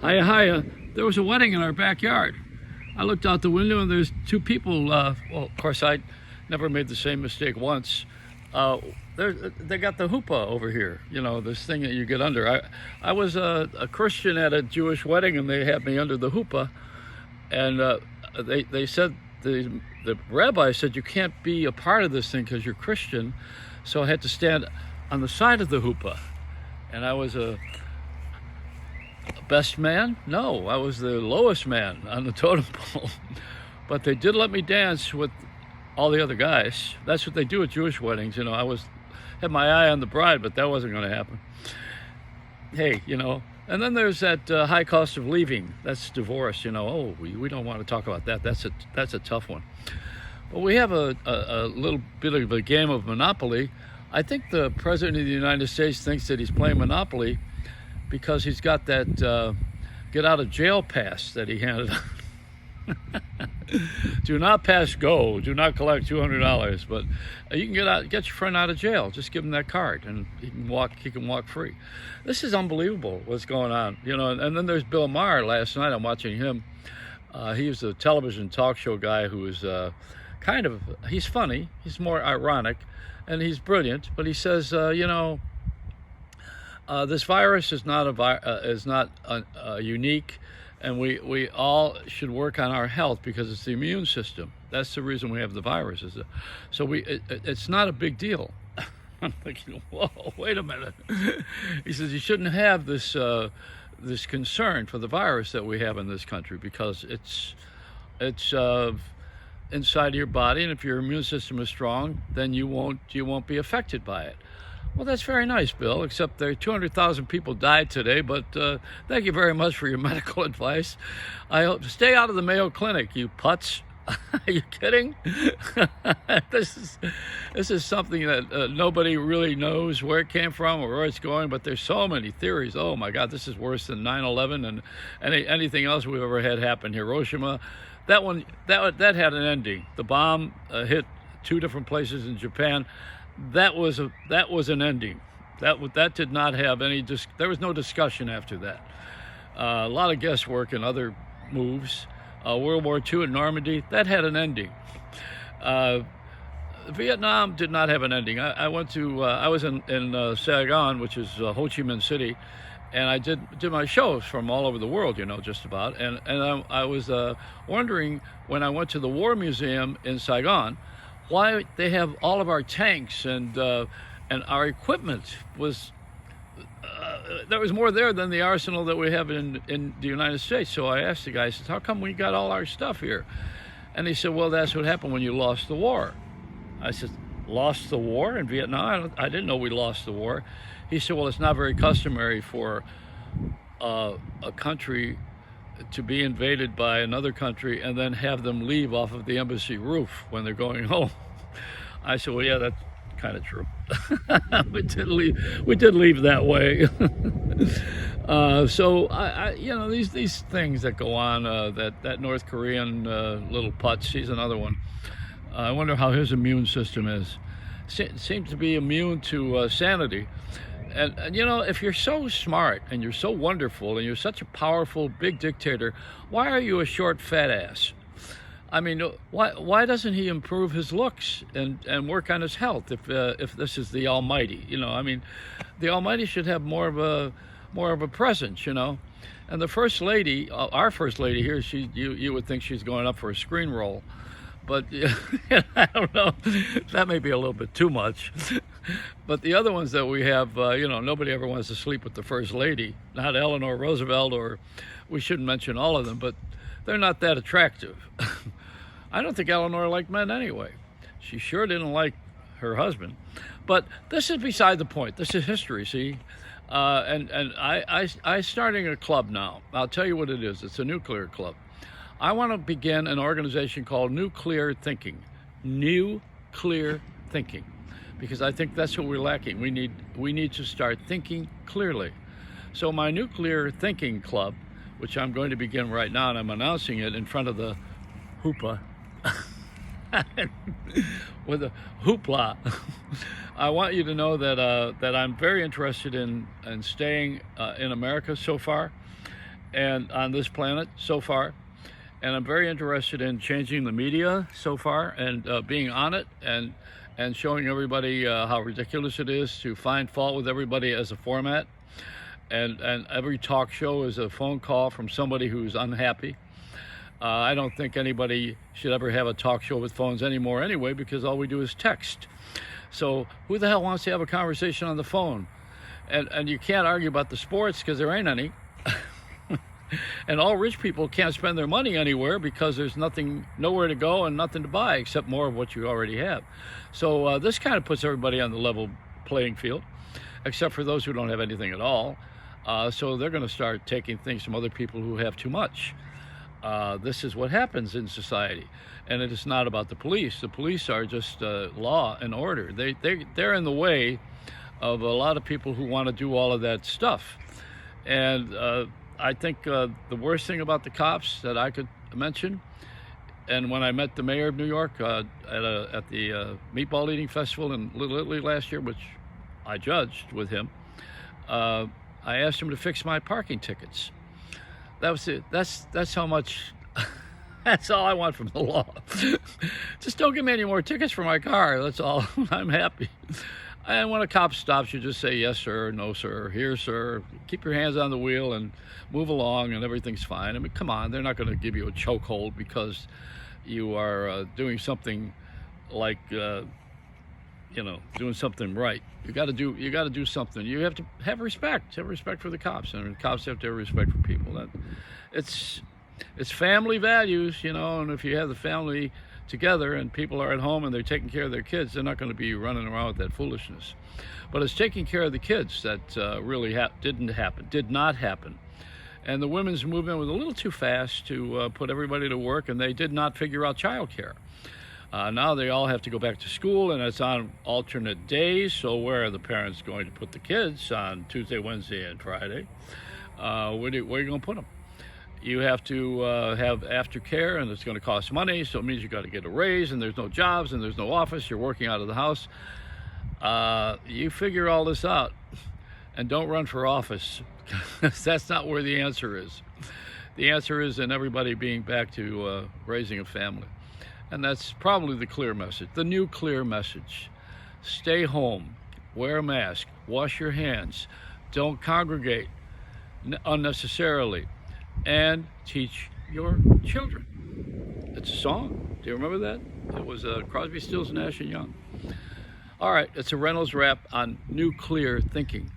Hiya. There was a wedding in our backyard. I looked out the window and there's two people. Well, of course, I never made the same mistake once. They got the hoopa over here, this thing that you get under. I was a Christian at a Jewish wedding and they had me under the hoopa. And they said, the rabbi said, you can't be a part of this thing because you're Christian. So I had to stand on the side of the hoopa. And I was a best man? No, I was the lowest man on the totem pole. But they did let me dance with all the other guys. That's what they do at Jewish weddings. I had my eye on the bride, but that wasn't going to happen. Hey, and then there's that high cost of leaving. That's divorce. Oh, we don't want to talk about that. That's a tough one. But we have a little bit of a game of Monopoly. I think the President of the United States thinks that he's playing Monopoly because he's got that get out of jail pass that he handed out. Do not pass go. Do not collect $200. But you can get your friend out of jail. Just give him that card, and he can walk free. This is unbelievable what's going on. And then there's Bill Maher. Last night I'm watching him. He was a television talk show guy who is he's funny. He's more ironic, and he's brilliant. But he says, this virus is not unique, and we all should work on our health because it's the immune system. That's the reason we have the virus. It's not a big deal. I'm thinking, whoa, wait a minute. He says you shouldn't have this concern for the virus that we have in this country because it's inside your body, and if your immune system is strong, then you won't be affected by it. Well, that's very nice, Bill, except 200,000 people died today, but thank you very much for your medical advice. I hope stay out of the Mayo Clinic, you putz. Are you kidding? This is something that nobody really knows where it came from or where it's going, but there's so many theories. Oh my God, this is worse than 9/11 and anything else we've ever had happen. Hiroshima, that had an ending. The bomb hit two different places in Japan. That was an ending. That did not have any. There was no discussion after that. A lot of guesswork and other moves. World War II in Normandy, that had an ending. Vietnam did not have an ending. I was in Saigon, which is Ho Chi Minh City, and I did my shows from all over the world, just about. And I was wondering when I went to the War Museum in Saigon, why they have all of our tanks and our equipment was. There was more there than the arsenal that we have in the United States. So I asked the guy, I said, how come we got all our stuff here? And he said, well, that's what happened when you lost the war. I said, lost the war in Vietnam? I didn't know we lost the war. He said, well, it's not very customary for a country to be invaded by another country and then have them leave off of the embassy roof when they're going home. I said, well, yeah, that's kind of true. We did leave that way. So these things that go on, that North Korean little putz, he's another one. I wonder how his immune system is. Seems to be immune to sanity. And if you're so smart and you're so wonderful and you're such a powerful big dictator, why are you a short fat ass? I mean, why doesn't he improve his looks and work on his health if this is the Almighty? The Almighty should have more of a presence, And the First Lady, our First Lady here, you would think she's going up for a screen role, but I don't know. That may be a little bit too much. But the other ones that we have, nobody ever wants to sleep with the First Lady. Not Eleanor Roosevelt, or we shouldn't mention all of them, but they're not that attractive. I don't think Eleanor liked men anyway. She sure didn't like her husband. But this is beside the point. This is history, see? And I'm starting a club now. I'll tell you what it is. It's a nuclear club. I want to begin an organization called Nuclear Thinking. New Clear Thinking. Because I think that's what we're lacking. We need to start thinking clearly. So my Nuclear Thinking Club, which I'm going to begin right now, and I'm announcing it in front of the hoopa, with a hoopla. I want you to know that I'm very interested in staying in America so far, and on this planet so far. And I'm very interested in changing the media so far and being on it and showing everybody how ridiculous it is to find fault with everybody as a format. And every talk show is a phone call from somebody who's unhappy. I don't think anybody should ever have a talk show with phones anymore anyway, because all we do is text. So who the hell wants to have a conversation on the phone? And you can't argue about the sports because there ain't any. And all rich people can't spend their money anywhere because there's nowhere to go and nothing to buy except more of what you already have. So this kind of puts everybody on the level playing field, except for those who don't have anything at all. So they're going to start taking things from other people who have too much. This is what happens in society. And it is not about the police. The police are just law and order. They're in the way of a lot of people who want to do all of that stuff. And I think the worst thing about the cops that I could mention, and when I met the mayor of New York at the Meatball Eating Festival in Little Italy last year, which I judged with him, I asked him to fix my parking tickets. That was it. That's how much. That's all I want from the law. Just don't give me any more tickets for my car. That's all. I'm happy. And when a cop stops, you just say, yes, sir, no, sir, here, sir. Keep your hands on the wheel and move along and everything's fine. I mean, come on, they're not going to give you a chokehold because you are doing something like, doing something right. You got to do something. You have to have respect for the cops, and the cops have to have respect for people. It's family values, and if you have the family together and people are at home and they're taking care of their kids, they're not going to be running around with that foolishness. But it's taking care of the kids that really did not happen. And the women's movement was a little too fast to put everybody to work, and they did not figure out childcare. Now they all have to go back to school, and it's on alternate days. So where are the parents going to put the kids on Tuesday, Wednesday, and Friday? Where are you going to put them? You have to have aftercare, and it's going to cost money, so it means you got to get a raise, and there's no jobs, and there's no office. You're working out of the house. You figure all this out, and don't run for office. That's not where the answer is. The answer is in everybody being back to raising a family. And that's probably the clear message, the new clear message. Stay home, wear a mask, wash your hands, don't congregate unnecessarily, and teach your children. It's a song. Do you remember that? It was Crosby, Stills, Nash & Young. All right, it's a Reynolds rap on nuclear thinking.